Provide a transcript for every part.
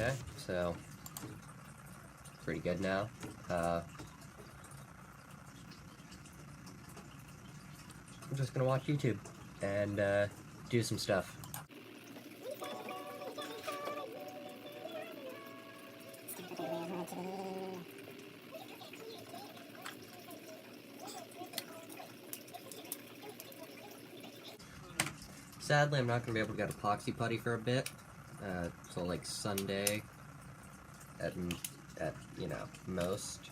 Okay, so pretty good now. I'm just gonna watch YouTube and do some stuff. Sadly, I'm not gonna be able to get epoxy putty for a bit, so like Sunday at you know, most,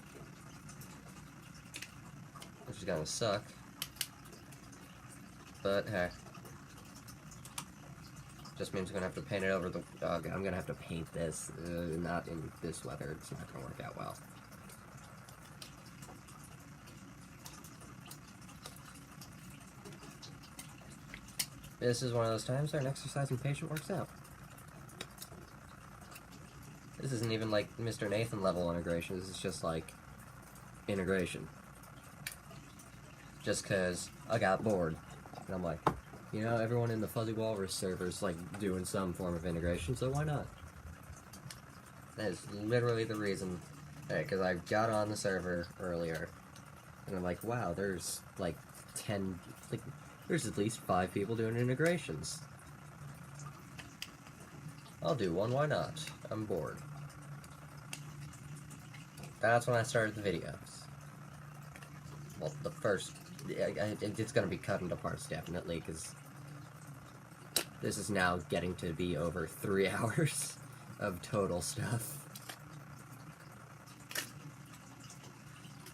which is gonna suck. But hey, just means I'm gonna have to paint it over the. Okay, I'm gonna have to paint this. Not in this weather. It's not gonna work out well. This is one of those times where an exercising patient works out. This isn't even like Mr. Nathan level integration. This is just like integration. Just cause I got bored. And I'm like, you know, everyone in the Fuzzy Walrus server is like doing some form of integration, so why not? That is literally the reason. Because I got on the server earlier, and I'm like, wow, there's like 10, like, there's at least 5 people doing integrations. I'll do one, why not? I'm bored. That's when I started the videos. Well, the first, it's gonna be cut into parts definitely, because this is now getting to be over 3 hours of total stuff.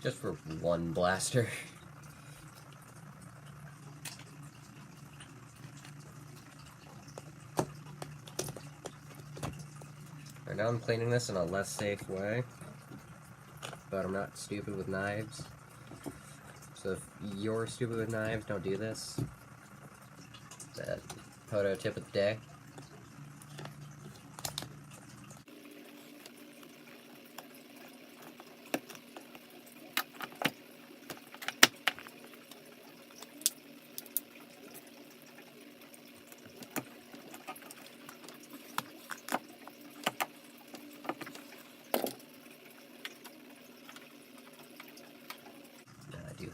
Just for one blaster. Right now I'm cleaning this in a less safe way, but I'm not stupid with knives. So if you're stupid with knives, don't do this. That photo tip of the day.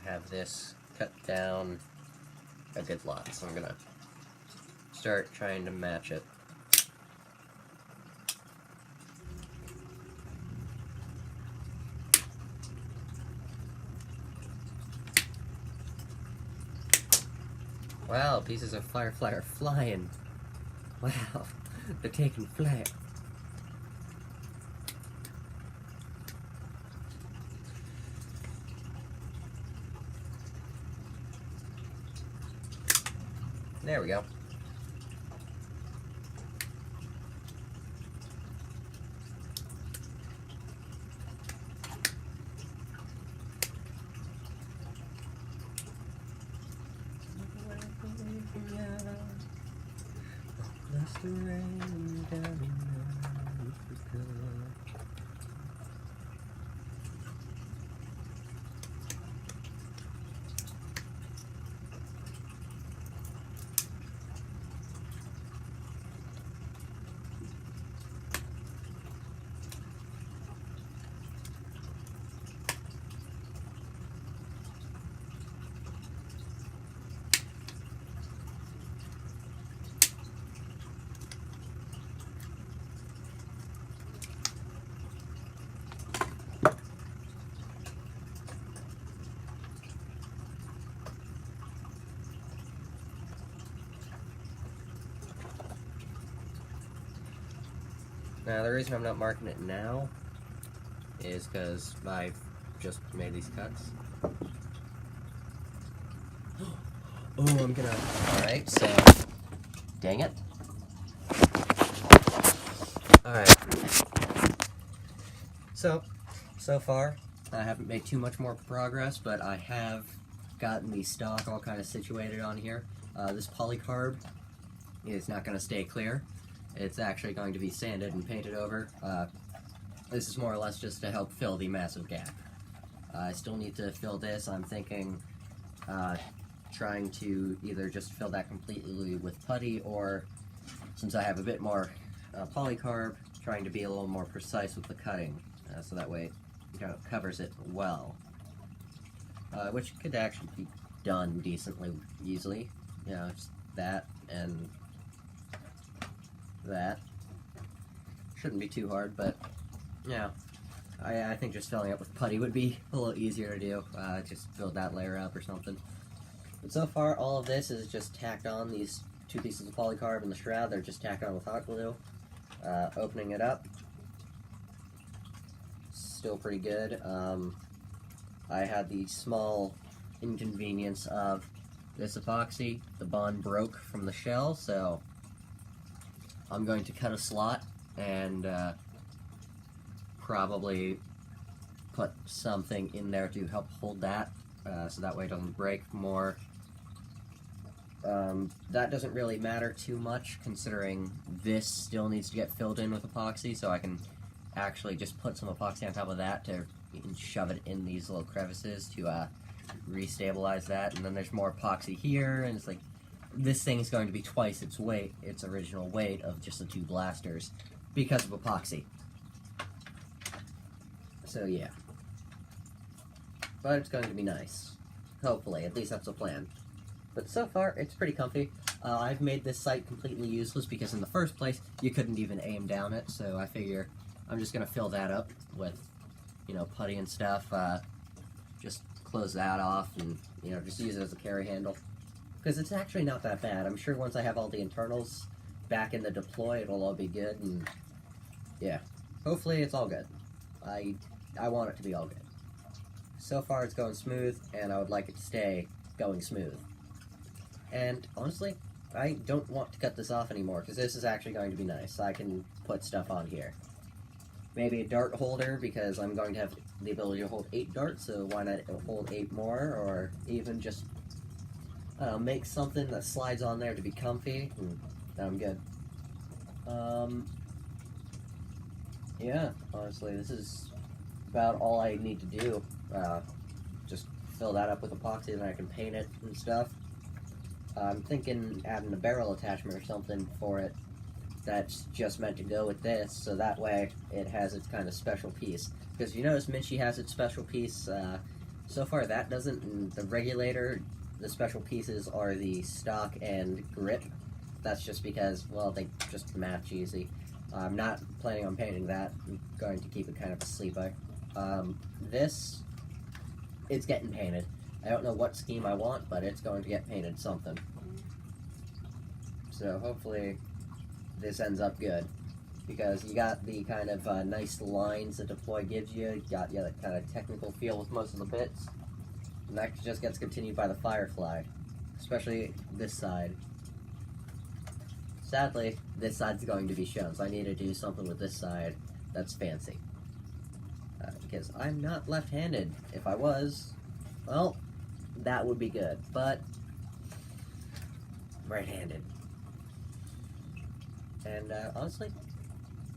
Have this cut down a good lot, so I'm gonna start trying to match it. Wow, pieces of Fire-Ploy are flying. Wow, they're taking flight. There we go. Now, the reason I'm not marking it now is because I've just made these cuts. Oh, I'm gonna... Alright, so... Dang it. Alright. So far, I haven't made too much more progress, but I have gotten the stock all kind of situated on here. This polycarb is not going to stay clear. It's actually going to be sanded and painted over. This is more or less just to help fill the massive gap. I still need to fill this. I'm thinking trying to either just fill that completely with putty, or since I have a bit more polycarb, trying to be a little more precise with the cutting, so that way it kind of covers it well. Which could actually be done decently easily. You know, just that and that. Shouldn't be too hard, but yeah, I think just filling up with putty would be a little easier to do. Just fill that layer up or something. But so far, all of this is just tacked on. These 2 pieces of polycarb and the shroud, they're just tacked on with hot glue. Opening it up, still pretty good. I had the small inconvenience of this epoxy. The bond broke from the shell, so I'm going to cut a slot and probably put something in there to help hold that, so that way it doesn't break more. That doesn't really matter too much, considering this still needs to get filled in with epoxy, so I can actually just put some epoxy on top of that to shove it in these little crevices to restabilize that. And then there's more epoxy here, and it's like, this thing is going to be twice its weight, its original weight of just the 2 blasters, because of epoxy. So yeah. But it's going to be nice. Hopefully, at least that's the plan. But so far, it's pretty comfy. I've made this site completely useless because in the first place, you couldn't even aim down it, so I figure I'm just going to fill that up with, you know, putty and stuff. Just close that off and, you know, just use it as a carry handle. Because it's actually not that bad. I'm sure once I have all the internals back in the deploy, it'll all be good, and yeah. Hopefully it's all good. I want it to be all good. So far it's going smooth, and I would like it to stay going smooth. And honestly, I don't want to cut this off anymore, because this is actually going to be nice. I can put stuff on here. Maybe a dart holder, because I'm going to have the ability to hold 8 darts, so why not hold 8 more, or even just make something that slides on there to be comfy, and I'm good. Yeah, honestly, this is about all I need to do. Just fill that up with epoxy, and then I can paint it and stuff. I'm thinking adding a barrel attachment or something for it that's just meant to go with this, so that way it has its kind of special piece. Because you notice Minchie has its special piece, so far that doesn't, and the regulator, the special pieces are the stock and grip. That's just because, well, they just match easy. I'm not planning on painting that. I'm going to keep it kind of a sleeper. This, it's getting painted. I don't know what scheme I want, but it's going to get painted something. So hopefully this ends up good. Because you got the kind of nice lines that Deploy gives you. You got that kind of technical feel with most of the bits. And that just gets continued by the Fire-Ploy. Especially this side. Sadly, this side's going to be shown, so I need to do something with this side that's fancy. Because I'm not left-handed. If I was, well, that would be good, but I'm right-handed. And honestly,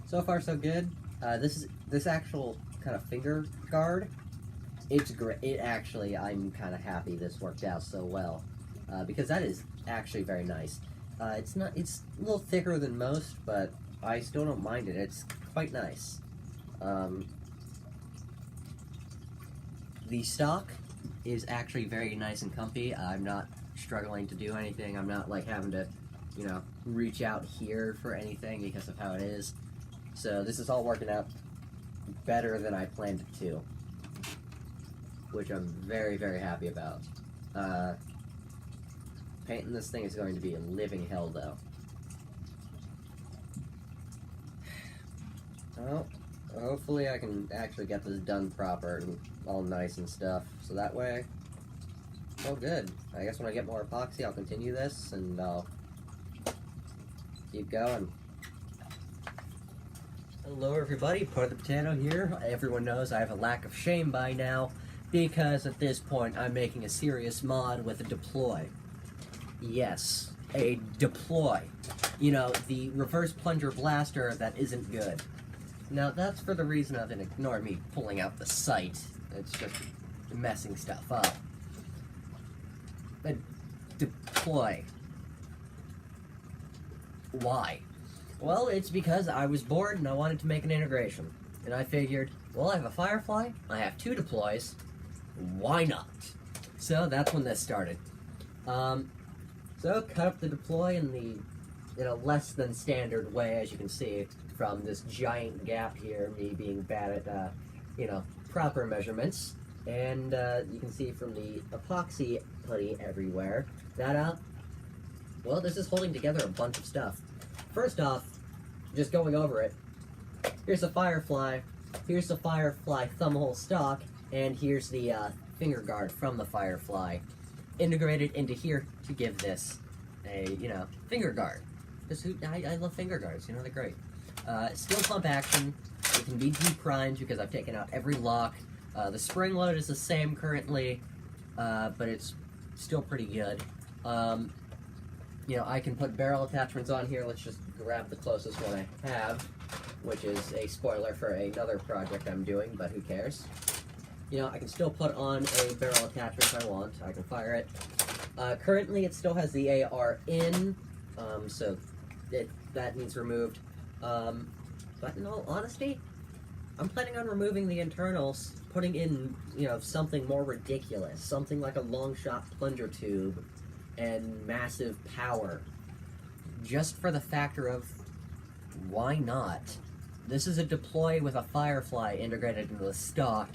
so far so good. This actual kind of finger guard, it's great. It actually, I'm kind of happy this worked out so well, because that is actually very nice. It's a little thicker than most, but I still don't mind it. It's quite nice. The stock is actually very nice and comfy. I'm not struggling to do anything. I'm not like having to, you know, reach out here for anything because of how it is. So this is all working out better than I planned it to, which I'm very, very happy about. Painting this thing is going to be a living hell, though. Well, hopefully I can actually get this done proper and all nice and stuff, so that way, oh good. I guess when I get more epoxy, I'll continue this, and I'll keep going. Hello everybody, Part of the Potato here. Everyone knows I have a lack of shame by now, because at this point I'm making a serious mod with a Deploy. Yes, a Deploy. You know, the reverse plunger blaster that isn't good. Now, that's for the reason of ignore me pulling out the sight. It's just messing stuff up. A Deploy. Why? Well, it's because I was bored and I wanted to make an integration. And I figured, well, I have a Fire-Ploy, I have 2 deploys, why not? So that's when this started. So cut up the deploy in a less than standard way, as you can see from this giant gap here, me being bad at, proper measurements. And you can see from the epoxy putty everywhere that, well, this is holding together a bunch of stuff. First off, just going over it, here's the Fire-Ploy, here's the Fire-Ploy thumbhole stock, and here's the finger guard from the Fire-Ploy integrated into here to give this a, finger guard. I love finger guards, they're great. Steel pump action, it can be deprimed because I've taken out every lock. The spring load is the same currently, but it's still pretty good. I can put barrel attachments on here. Let's just grab the closest one I have, which is a spoiler for another project I'm doing, but who cares? I can still put on a barrel attachment if I want. I can fire it. Currently, it still has the AR in, so that needs removed. But in all honesty, I'm planning on removing the internals, putting in, something more ridiculous, something like a long shot plunger tube and massive power, just for the factor of, why not? This is a deploy with a Fire-Ploy integrated into the stock.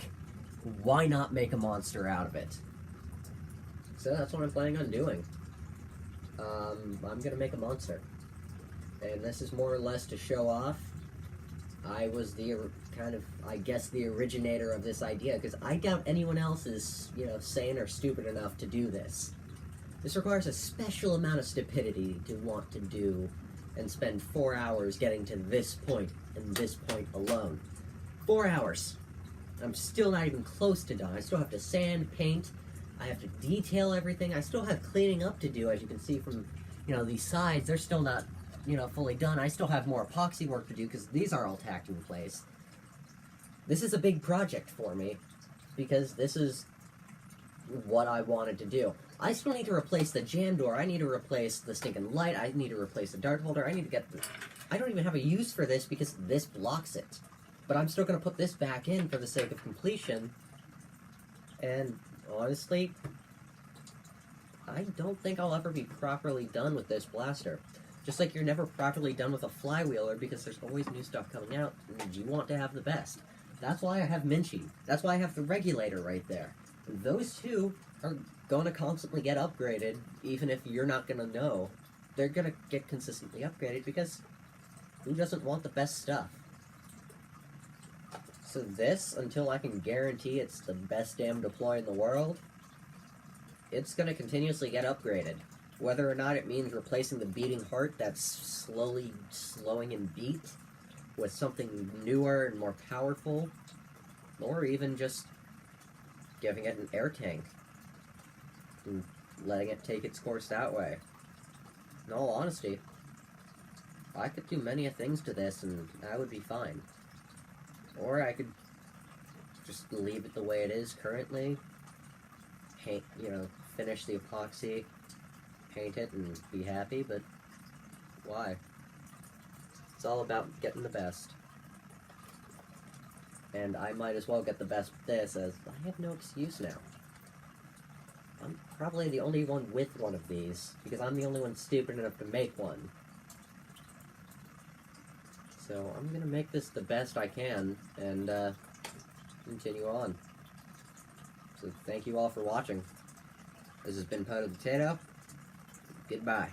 Why not make a monster out of it? So that's what I'm planning on doing. I'm gonna make a monster. And this is more or less to show off. I was the originator of this idea, because I doubt anyone else is, sane or stupid enough to do this. This requires a special amount of stupidity to want to do and spend 4 hours getting to this point, and this point alone. 4 hours. I'm still not even close to done. I still have to sand, paint, I have to detail everything. I still have cleaning up to do, as you can see from, these sides. They're still not, fully done. I still have more epoxy work to do, because these are all tacked in place. This is a big project for me, because this is what I wanted to do. I still need to replace the jam door, I need to replace the stinking light, I need to replace the dart holder, I need to get the... I don't even have a use for this because this blocks it. But I'm still going to put this back in for the sake of completion. And honestly, I don't think I'll ever be properly done with this blaster. Just like you're never properly done with a flywheeler, because there's always new stuff coming out, and you want to have the best. That's why I have Minchie. That's why I have the regulator right there. And those two are going to constantly get upgraded, even if you're not going to know. They're going to get consistently upgraded, because who doesn't want the best stuff? So this, until I can guarantee it's the best damn deploy in the world, it's going to continuously get upgraded. Whether or not it means replacing the beating heart that's slowly slowing in beat with something newer and more powerful, or even just giving it an air tank and letting it take its course that way. In all honesty, I could do many things to this and I would be fine. Or I could just leave it the way it is currently, paint, finish the epoxy, paint it and be happy, but why? It's all about getting the best. And I might as well get the best with this, as I have no excuse now. I'm probably the only one with one of these, because I'm the only one stupid enough to make one. So I'm gonna make this the best I can, and continue on. So thank you all for watching. This has been Potato. Goodbye.